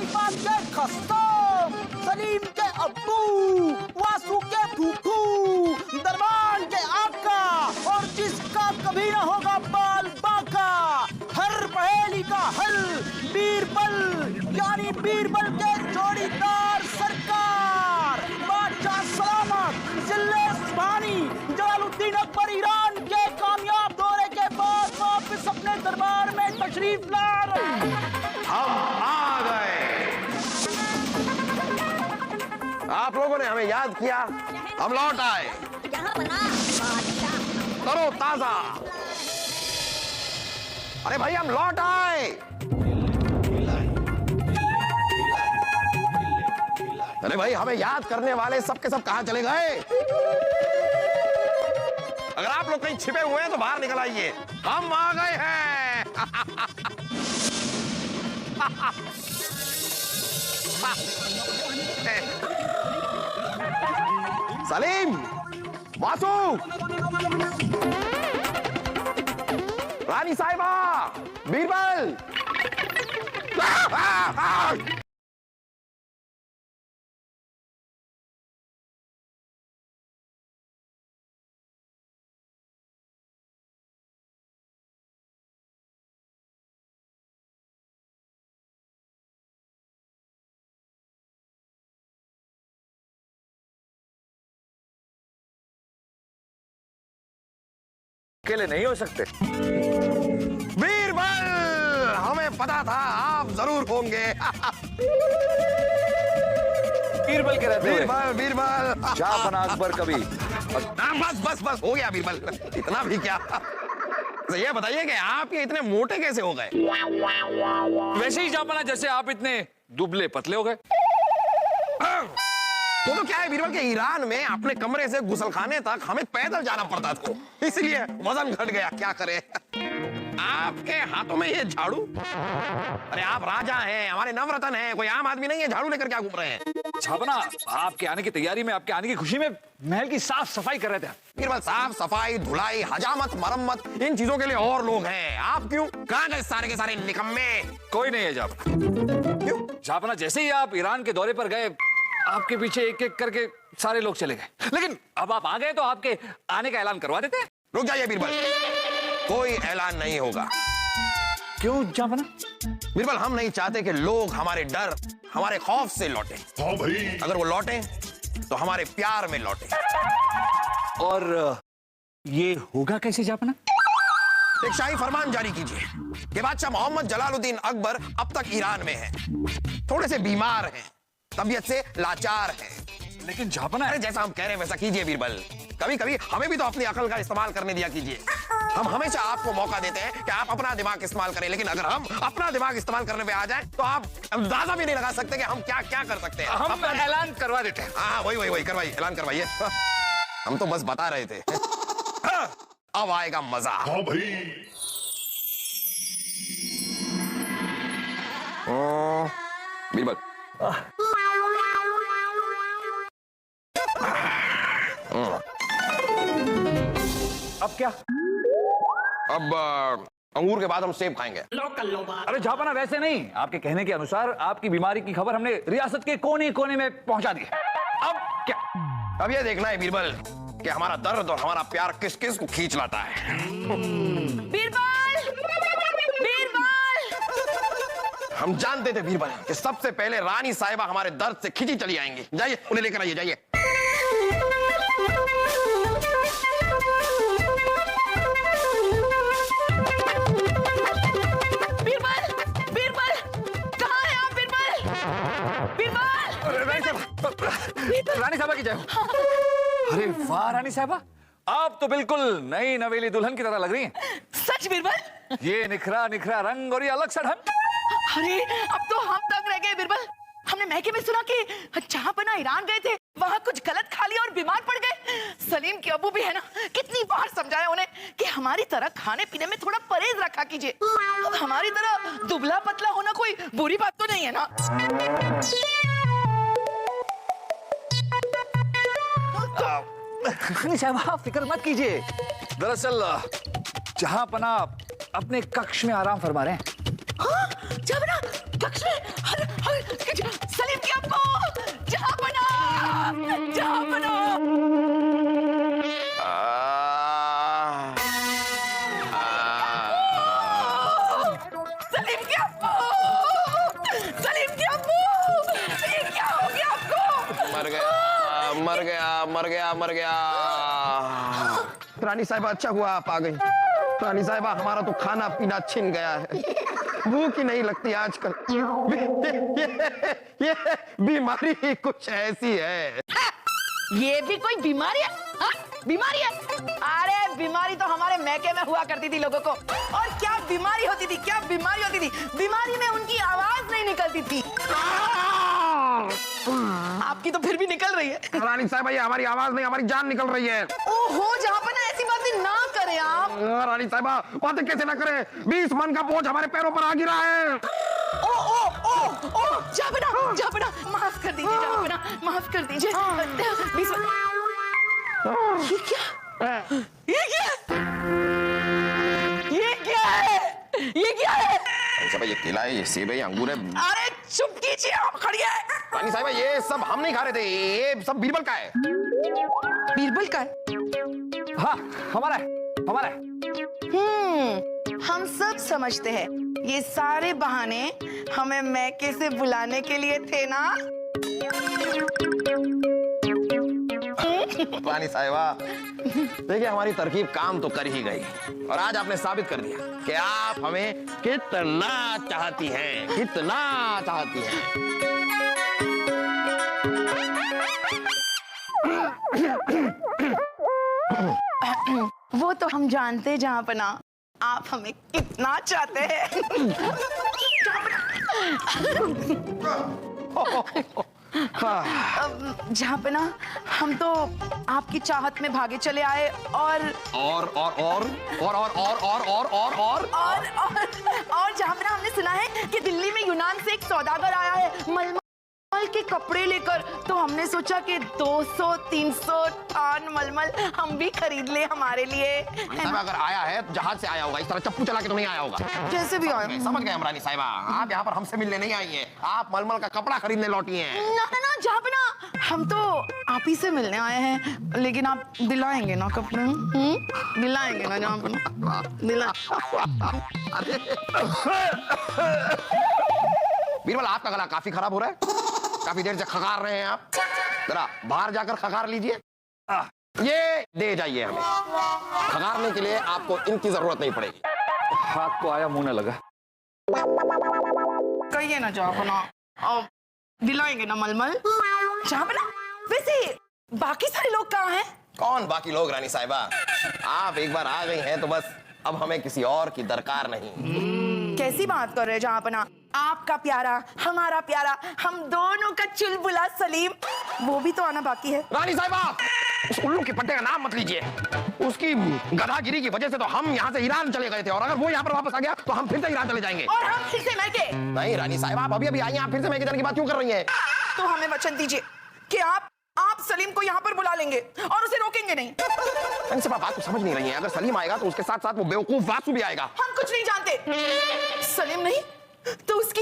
साहिबान के खस्तम, सलीम के अब्बू, वासु के फूफू, दरबान के आका और जिसका कभी ना होगा बाल बाका, हर पहेली का हल बीरबल यानी बीरबल के जोड़ीदार सरकार बादशाह सलामत जिले सुभानी जलालुद्दीन अकबर ईरान के कामयाब दौरे के बाद वापस अपने दरबार में तशरीफ ला रहे। हम आ गए। आप लोगों ने हमें याद किया, हम लौट आए। करो ताजा। अरे भाई हम लौट आए। अरे भाई हमें याद करने वाले सब के सब कहां चले गए? अगर आप लोग कहीं छिपे हुए हैं तो बाहर निकल आइए, हम आ गए हैं। सलीम, वासु, रानी साहिबा, बीरबल। अकेले नहीं हो सकते। बीरबल, हमें पता था आप जरूर होंगे। बीरबल के रहते बीरबल, बीरबल। शाहपनाह अकबर कभी। बस बस बस हो गया बीरबल, इतना भी क्या। तो ये बताइए कि आप ये इतने मोटे कैसे हो गए? वैसे ही शाहपनाह जैसे आप इतने दुबले पतले हो गए। तो क्या है बीरबल के ईरान में अपने कमरे से गुसलखाने तक हमें पैदल जाना पड़ता था, इसलिए वजन घट गया। क्या करें? आपके हाथों में ये झाड़ू? अरे आप राजा हैं, हमारे नवरत्न हैं, कोई आम आदमी नहीं है झाड़ू लेकर क्या घूम रहे हैं? शाहपनाह आपके आने की तैयारी में, आपके आने की खुशी में महल की साफ सफाई कर रहे थे। बीरबल साफ सफाई, धुलाई, हजामत, मरम्मत इन चीजों के लिए और लोग हैं। आप क्यों? कहां गए सारे के सारे निकम्मे? कोई नहीं है शाहपनाह। क्यों? शाहपनाह जैसे ही आप ईरान के दौरे पर गए, आपके पीछे एक एक करके सारे लोग चले गए। लेकिन अब आप आ गए तो आपके आने का ऐलान करवा देते हैं। रुक जाइए बीरबल, कोई ऐलान नहीं होगा। क्यों शाहपनाह? बीरबल हम नहीं चाहते कि लोग हमारे डर, हमारे खौफ से लौटे। हाँ भाई। अगर वो लौटे तो हमारे प्यार में लौटे। और ये होगा कैसे शाहपनाह? एक शाही फरमान जारी कीजिए कि बादशाह मोहम्मद जलालुद्दीन अकबर अब तक ईरान में हैं, थोड़े से बीमार हैं, तबीयत से लाचार हैं। लेकिन शाहपनाह, अरे जैसा हम कह रहे हैं वैसा कीजिए बीरबल। कभी कभी हमें भी तो अपनी अकल का इस्तेमाल करने दिया कीजिए। हम हमेशा आपको मौका देते हैं कि आप अपना दिमाग इस्तेमाल करें, लेकिन अगर हम अपना दिमाग इस्तेमाल करने पे आ जाए तो आप अंदाजा भी नहीं लगा सकते कि हम क्या क्या कर सकते हैं। हम ऐलान करवा देते हैं। हाँ वही करवाइए, ऐलान करवाइए। हम तो बस बता रहे थे। अब आएगा मजा। हाँ भाई। बीरबल, अब क्या? अब अंगूर के बाद हम सेब खाएंगे। अरे शाहपनाह वैसे नहीं, आपके कहने के अनुसार आपकी बीमारी की खबर हमने रियासत के कोने कोने में पहुंचा दी है। अब क्या? अब ये देखना है बीरबल कि हमारा दर्द और हमारा प्यार किस किस को खींच लाता है। बीरबल! बीरबल! हम जानते थे बीरबल कि सबसे पहले रानी साहिबा हमारे दर्द से खिंची चली आएंगी। जाइए उन्हें लेकर आइए, जाइए। रानी साहबा की जय हो। अरे वाह रानी साहबा, आप तो बिल्कुल नई नवेली दुल्हन की तरह लग रही हैं। सच बीरबल? ये निखरा निखरा रंग और ये अलग सा ढंग। अरे अब तो हम तक रह गए बीरबल। हमने महके में सुना कि जहांपनाह ईरान गए थे, वहाँ कुछ गलत खा लिया और बीमार पड़ गए। सलीम के अबू भी है ना, कितनी बार समझाया उन्हें कि हमारी तरह खाने पीने में थोड़ा परहेज रखा कीजिए। अब हमारी तरह दुबला पतला होना कोई बुरी बात तो नहीं है ना? रानी साहबा फिक्र मत कीजिए, दरअसल जहांपनाह अपने कक्ष में आराम फरमा रहे हैं। हाँ, जहांपनाह कक्ष में? मर गया मर गया मर गया। रानी साहिबा अच्छा हुआ आप आ गई। रानी साहिबा हमारा तो खाना पीना छिन गया है, भूख ही नहीं लगती आजकल। ये बीमारी ही कुछ ऐसी है। ये भी कोई बीमारी है? हाँ? बीमारी है? अरे बीमारी तो हमारे मैके में हुआ करती थी लोगों को। और क्या बीमारी होती थी, क्या बीमारी होती थी? बीमारी में उनकी आवाज नहीं निकलती थी। आपकी तो फिर भी निकल रही है। रानी साहब ये हमारी आवाज नहीं, हमारी जान निकल रही है। ओहो, जहाँ पर ना ऐसी बातें ना करें आप। रानी साहिबा बातें कैसे ना करें, 20 मन का बोझ हमारे पैरों पर आ गिरा है। ओ ओ ओ ओ, जापना माफ कर दीजिए, जापना माफ कर दीजिए। 20 ये क्या? ये क्या? ये क्या है? ये क्या है? साहिबा ये केला है, ये सेब है, ये अंगूर है। अरे चुप कीजिए, आप खड़िए। रानी साहिबा ये सब हम नहीं खा रहे थे, ये सब बीरबल का है। बीरबल का है? हाँ हमारा है, हमारा है। हम सब समझते हैं ये सारे बहाने हमें मैके से बुलाने के लिए थे ना। रानी साहिबा देखिए हमारी तरकीब काम तो कर ही गई, और आज आपने साबित कर दिया कि आप हमें कितना चाहती हैं, कितना चाहती हैं। वो तो हम जानते जहाँपना, आप हमें कितना चाहते हैं। जहाँपना हम तो आपकी चाहत में भागे चले आए और जहाँपना हमने सुना है कि दिल्ली में यूनान से एक सौदागर आया है मलमल के कपड़े लेकर, तो हमने सोचा कि 200-300 टन मलमल हम भी खरीद ले हमारे लिए। अगर आया है तो जहाज से आया होगा, इस तरह चप्पू चला के तो नहीं आया होगा। जैसे भी आया। समझ गए हम रानी साहिबा, आप यहाँ पर हमसे मिलने नहीं आई हैं, आप मलमल का कपड़ा खरीदने लौटी हैं। ना जहाँपना हम तो आप ही से मिलने आए हैं, लेकिन आप दिलाएंगे ना कपड़े? दिलाएंगे ना जहाँपना? बीरबल आपका गला काफी खराब हो रहा है, काफी देर से खकार रहे हैं आप, जरा बाहर जाकर खकार लीजिए। ये दे जाइए हमें, खकारने के लिए आपको इनकी जरूरत नहीं पड़ेगी। हाथ को आया मुंह न लगा। कहिए ना जहाँपना, अब दिलाएंगे ना मलमल? जहाँपना वैसे बाकी सारे लोग कहाँ हैं? कौन बाकी लोग रानी साहिबा, आप एक बार आ गई हैं तो बस अब हमें किसी और की दरकार नहीं। कैसी बात कर रहे हैं जहाँपना? आपका प्यारा, हमारा प्यारा, हम दोनों का चुलबुला सलीम, वो भी तो आना बाकी है। रानी साहिबा उस उल्लू के पट्टे का नाम मत लीजिए, उसकी गधागिरी की वजह से तो हम यहाँ से ईरान चले गए थे, और अगर वो यहाँ पर वापस आ गया तो हम फिर से ईरान चले जाएंगे। और हम फिर से मैके? नहीं रानी साहिबा, आप अभी आई हैं, आप फिर से मैके जाने की बात क्यों कर रही हैं? तो हमें वचन दीजिए कि आप सलीम को यहाँ पर बुला लेंगे और उसे रोकेंगे नहीं। रानी साहिबा बात तो समझ नहीं रही हैं, अगर सलीम आएगा तो उसके साथ साथ वो बेवकूफ वासु भी आएगा। हम कुछ नहीं जानते। सलीम नहीं तो उसकी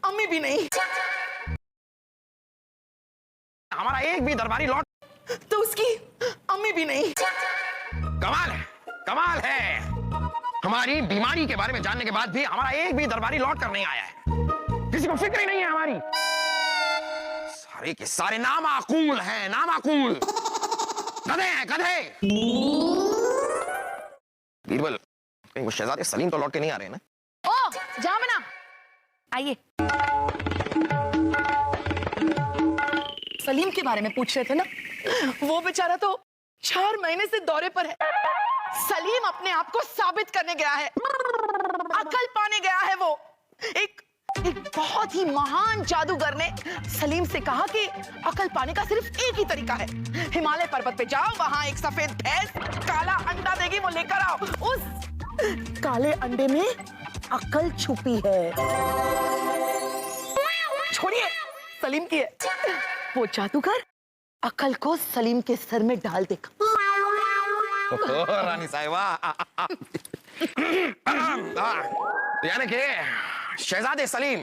अम्मी भी नहीं, हमारा एक भी दरबारी लौट तो उसकी अम्मी भी नहीं। कमाल है, कमाल है, हमारी बीमारी के बारे में जानने के बाद भी हमारा एक भी दरबारी लौट कर नहीं आया है, किसी को फिक्र ही नहीं है हमारी। सारे के सारे नामाकूल हैं, नामाकूल गधे हैं, गधे। बीरबल कहीं वो शहजादे सलीम तो लौट के नहीं आ रहे ना? ओ जहाँपना आइए। सलीम के बारे में पूछ रहे थे ना, वो बेचारा तो 4 महीने से दौरे पर है। सलीम अपने आप को साबित करने गया है, अकल पाने गया है। वो एक बहुत ही महान जादूगर ने सलीम से कहा कि अकल पाने का सिर्फ एक ही तरीका है, हिमालय पर्वत पे जाओ, वहां एक सफेद भैंस काला अंडा देगी, वो लेकर आओ, उस काले अंडे में अकल छुपी है। छोड़िए सलीम की है, वो जादूगर अकल को सलीम के सर में डाल देगा। रानी साहिबा यानी कि शहजादे सलीम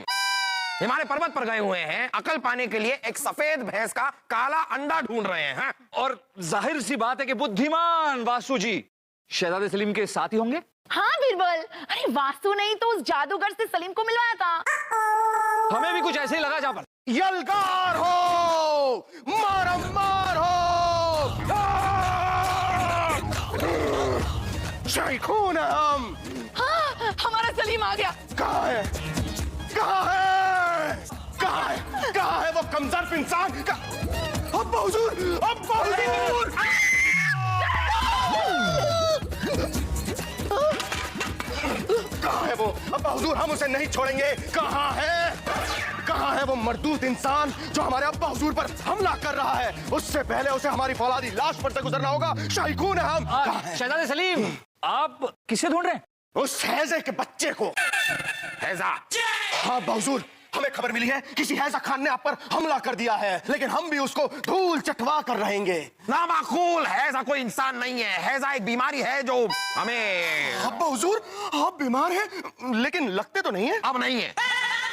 हिमालय पर्वत पर गए हुए हैं, अकल पाने के लिए एक सफेद भैंस का काला अंडा ढूंढ रहे हैं। और जाहिर सी बात है कि बुद्धिमान वासु जी शहजादे सलीम के साथ ही होंगे। हाँ बीरबल, अरे वासु नहीं तो उस जादूगर से सलीम को मिलवाया था। हमें भी कुछ ऐसे ही लगा। जहाँ पर यलकार हो, मारो मारो, शाइखून है हम। हाँ, हमारा सलीम आ गया। कहाँ है? कहाँ है? कहाँ है? कहाँ है वो कमजोर इंसान? अब्बा हुजूर! अब्बा हुजूर! कहाँ है वो? अब्बा हुजूर, हम उसे नहीं छोड़ेंगे। कहाँ है? कहाँ है वो मरदूत इंसान जो हमारे अब्बा हुजूर पर हमला कर रहा है? उससे पहले उसे हमारी फौलादी लाश पर से गुजरना होगा। शाइखून है हम। कहाँ है? शहजादे सलीम, आप किसे ढूंढ रहे हैं? उस हैजे के बच्चे को। हैजा? हाँ बाहुजूर, हमें खबर मिली है किसी हैजा खान ने आप पर हमला कर दिया है, लेकिन हम भी उसको धूल चटवा कर रहेंगे। नामाकूल, हैजा कोई इंसान नहीं है, हैजा एक बीमारी है जो हमें। अब्बा हुजूर, आप बीमार हैं, लेकिन लगते तो नहीं है। अब नहीं है।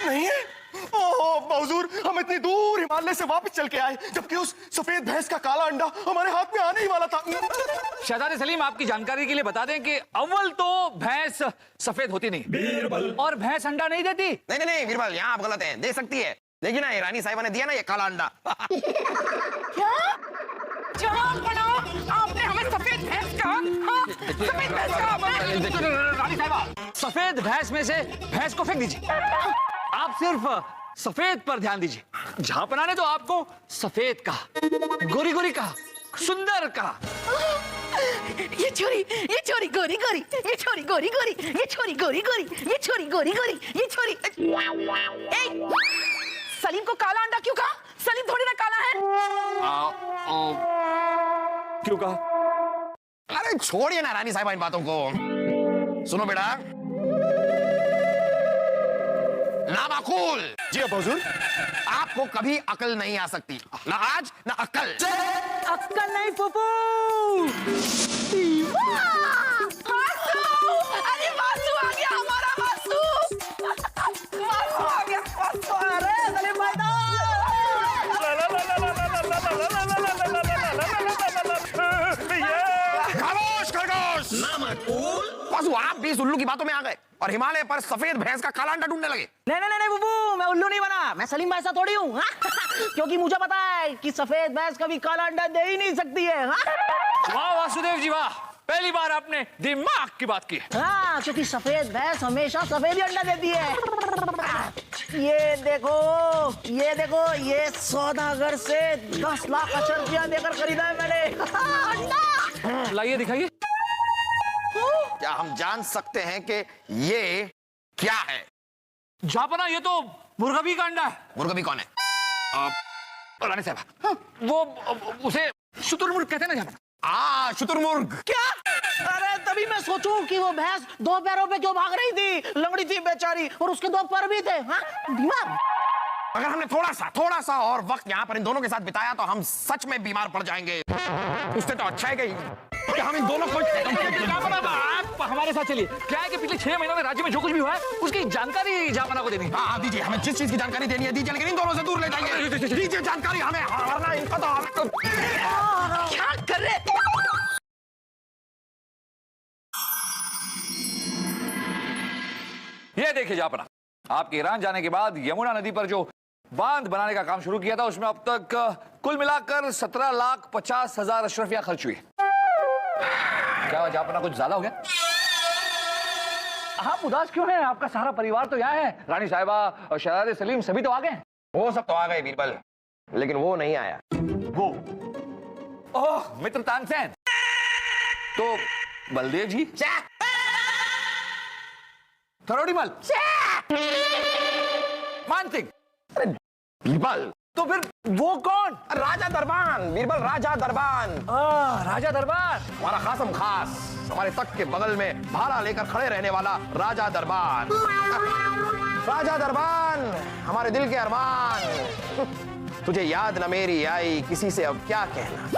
नहीं है? ओह बाहुजूर, हम इतनी दूर हिमालय से वापस चल के आए, जबकि उस सफेद भैंस का काला अंडा हमारे हाथ में आने ही वाला था। शहजादे सलीम, आपकी जानकारी के लिए बता दें कि अव्वल तो भैंस सफेद होती नहीं और भैंस अंडा नहीं देती। नहीं नहीं नहीं बीरबल, यहाँ आप गलत हैं, दे सकती है। देखिए ना, रानी साहिबा ने दिया ना ये काला अंडा। क्या? जहाँ पढ़ा आपने हमें सफेद भैंस कहा? हाँ, सफेद भैंस कहा। रानी साहिबा, सफेद भैंस में से भैंस को फेंक दीजिए। आप सिर्फ सफेद पर ध्यान दीजिए। जहां पना ने तो आपको सफेद कहा, गोरी गोरी कहा, सुंदर कहा। ये छोरी गोरी गोरी, ये छोरी गोरी गोरी, ये छोरी गोरी गोरी, ये छोरी गोरी गोरी, ये छोरी। सलीम को काला अंडा क्यों कहा? सलीम थोड़ी ना काला है। क्यों कहा? अरे छोड़िए ना रानी साहिबा इन बातों को। सुनो बेटा, नामाकूल। जी अब्बा हुजूर। आपको कभी अकल नहीं आ सकती, ना आज ना अकल। अक्कल नहीं फूफू। वासु! अरे वासु आ गया, हमारा वासु। वासु आ गया, वासु। अरे सलीम भाई खामोश खरगोश। वासु, आप भी इस उल्लू की बातों में आ गए और हिमालय पर सफेद भैंस का काला अंडा ढूंढने लगे। नहीं फूफू, मैं उल्लू नहीं बना, मैं सलीम भाई सा थोड़ी हूँ। क्योंकि मुझे पता है कि सफेद भैंस कभी काला अंडा दे ही नहीं सकती है। वाह वासुदेव जी वाह, पहली बार आपने दिमाग की बात की। हाँ, क्योंकि सफेद भैंस हमेशा सफेद ही अंडा देती है। ये देखो, ये सौदागर से 10 लाख अशर रुपया देकर खरीदा है मैंने। अंडा। लाइए दिखाइए। क्या हम जान सकते हैं कि ये क्या है? जापना, ये तो मुर्गबी का अंडा है। मुर्गा भी कौन है? रानी साहबा, वो उसे शुतुरमुर्ग कहते हैं ना जापना। शुतुरमुर्ग। क्या? अरे तभी मैं सोचूं कि वो भैंस 2 पैरों पे क्यों भाग रही थी, लंगड़ी थी बेचारी, और उसके 2 पर भी थे। हाँ, बीमार। अगर हमने थोड़ा सा और वक्त यहाँ पर इन दोनों के साथ बिताया तो हम सच में बीमार पड़ जाएंगे। उससे तो अच्छा है कि हम इन दोनों को। आप हमारे साथ चलिए। क्या है कि पिछले 6 महीनों में राज्य में जो कुछ भी हुआ है उसकी जानकारी जापना को देनी। हाँ दीजिए, हमें जिस चीज की जानकारी देनी है दीजिए, लेकिन इन दोनों से दूर ले जाइए। दीजिए जानकारी हमें, वरना इनका तो। क्या कर रहे? ये देखिए जापना, आपके ईरान जाने के बाद यमुना नदी पर जो बांध बनाने का काम शुरू किया था उसमें अब तक कुल मिलाकर 17,50,000 अशरफिया खर्च हुई। क्या जापना कुछ ज्यादा हो गया? आप उदास क्यों हैं? आपका सारा परिवार तो यहाँ है। रानी साहिबा और शहजादे सलीम सभी तो आ गए। वो सब तो आ गए बीरबल, लेकिन वो नहीं आया। वो ओह मित्र तानसेन, तो बलदेव जी, थरोड़ीमल, मान सिंह, बीरबल तो फिर वो कौन? राजा दरबान। बीरबल राजा दरबान, राजा दरबार। हमारा खासम खास, हमारे तख्त के बगल में भाला लेकर खड़े रहने वाला राजा दरबान। राजा दरबान, हमारे दिल के अरमान। तुझे याद न मेरी आई, किसी से अब क्या कहना।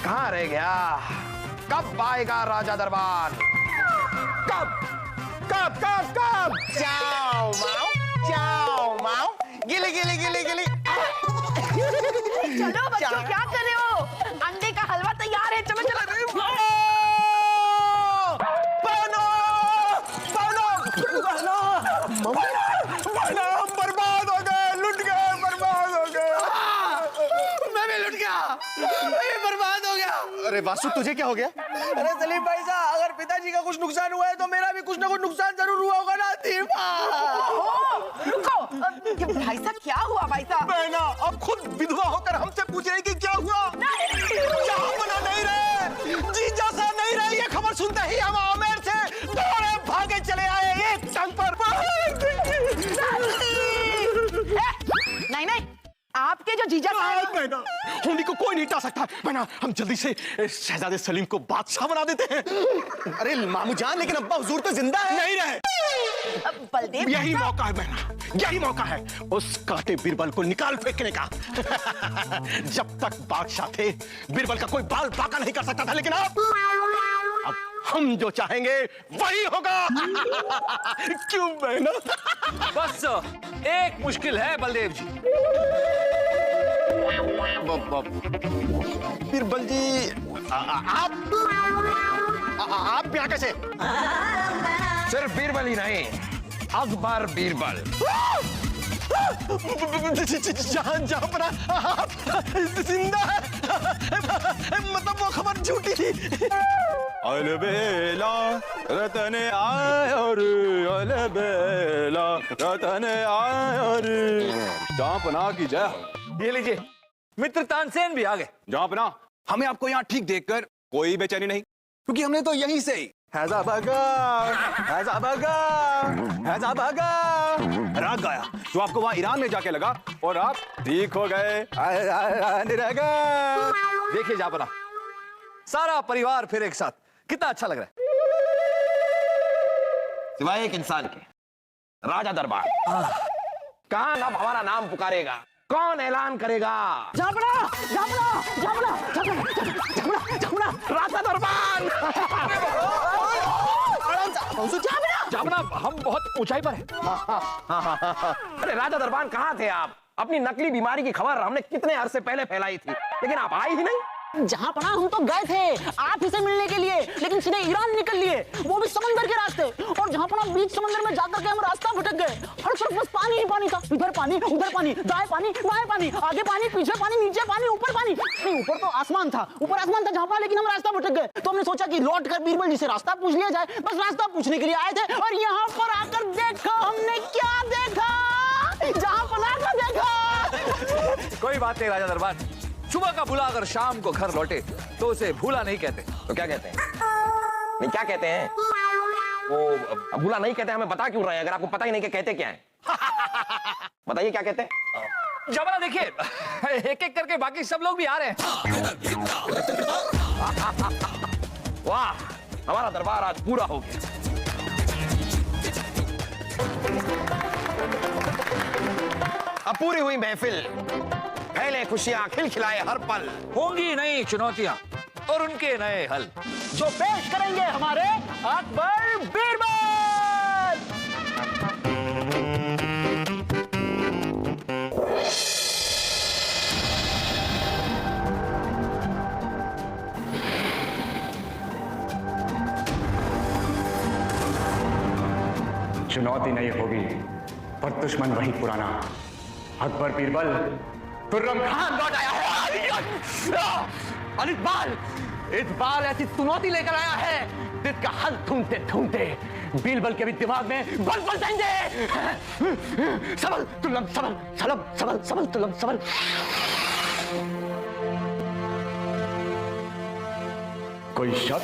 कहाँ रह गया? कब आएगा राजा दरबान? कब कब कब कब? चाओ माओ, गिली गिली गिली गिली। चलो बच्चों, क्या कर रहे हो? अंडे का हलवा तैयार है, चलो चलो। बर्बाद हो गए, लुट गए, बर्बाद हो गए। मैं भी लुट गया, मैं भी बर्बाद हो गया। अरे वासु तुझे क्या हो गया? अरे सलीम भाई साहब, अगर पिताजी का कुछ नुकसान हुआ है तो मेरा भी कुछ ना कुछ नुकसान जरूर हुआ होगा ना। रुको, भाई साहब क्या हुआ भाई साहब? बहना अब खुद विधवा होकर हमसे पूछ रही कि क्या हुआ? जहांपना नहीं रहे, जीजा सा नहीं रहे, ये खबर सुनते ही हम आमेर से दौड़े भागे चले आए एक टांग पर। नहीं नहीं, आपके जो जीजा साहब बहना होली को कोई नहीं टाल सकता। बहना हम जल्दी से शहजादे सलीम को बादशाह बना देते हैं। अरे मामू जान, लेकिन अब्बा हुजूर तो जिंदा है। नहीं रहे। बलदेव, यही मौका है बहना, यही मौका है उस काटे बीरबल को निकाल फेंकने का। जब तक बादशाह थे बीरबल का कोई बाल बाका नहीं कर सकता था, लेकिन अब हम जो चाहेंगे वही होगा। क्यों बहना? बस एक मुश्किल है बलदेव जी। बीरबल जी आप यहाँ कैसे? सिर्फ बीरबल ही नहीं, अकबर बीरबल। जहां पर आप जिंदा है, मतलब वो खबर झूठी थी। अलबेला रतन आया रे, अलबेला रतन आया रे। जहां पना की जय। ये लीजिए, मित्र तानसेन भी आ गए। जहां पना, हमें आपको यहाँ ठीक देखकर कोई बेचैनी नहीं, क्योंकि हमने तो यहीं से हैजा भागा, हैजा भागा, हैजा भागा राग गाया, जो आपको वहां ईरान में जाके लगा और आप ठीक हो गए। देखिए जापना, सारा परिवार फिर एक साथ, कितना अच्छा लग रहा है। सिवाय एक इंसान के, राजा दरबार। कौन अब हमारा नाम पुकारेगा? कौन ऐलान करेगा? राजा दरबार। जापना, हम बहुत ऊंचाई पर हैं। अरे राजा दरबार कहाँ थे आप? अपनी नकली बीमारी की खबर हमने कितने अरसे पहले फैलाई थी, लेकिन आप आई ही नहीं। जहां पना हम तो गए थे आप ही से मिलने के लिए, लेकिन सीधे ईरान निकल लिए, वो भी समंदर के रास्ते। और जहां पना बीच समंदर में जाकर के हम रास्ता भटक गए। हर तरफ बस पानी ही पानी था, इधर पानी उधर पानी, दाएं पानी बाएं पानी, आगे पानी पीछे पानी, नीचे पानी ऊपर पानी। नहीं, ऊपर तो आसमान था, ऊपर आसमान था जहां पना, लेकिन हम रास्ता भटक गए। तो हमने सोचा कि लौट कर बीरबल जी से रास्ता पूछ लिया जाए। बस रास्ता पूछने के लिए आए थे, और यहाँ पर आकर देखो हमने क्या देखा। जहां पना का देखा। कोई बात नहीं राजा दरबार, सुबह का भूला अगर शाम को घर लौटे तो उसे भूला नहीं कहते। तो क्या कहते हैं? नहीं, क्या कहते हैं? वो भूला नहीं कहते, हमें बता क्यों रहे हैं अगर आपको पता ही नहीं कि कहते क्या है? बताइए क्या कहते हैं? जापना देखिए, एक एक करके बाकी सब लोग भी आ रहे हैं। वाह, हमारा दरबार आज पूरा हो गया। अब पूरी हुई महफिल, पहले खुशियां खिलखिलाए हर पल। होंगी नई चुनौतियां और उनके नए हल, जो पेश करेंगे हमारे अकबर बीरबल। चुनौती नहीं होगी पर दुश्मन वही पुराना। अकबर बीरबल, खुर्रम खान लौट आया है। और इस बार ऐसी चुनौती लेकर आया है जिसका हल ढूंढते ढूंढते बीरबल के भी दिमाग में बल बल जाएंगे। सबल तुलम सबल, सबल सबल सबल तुलम सबल। कोई शक?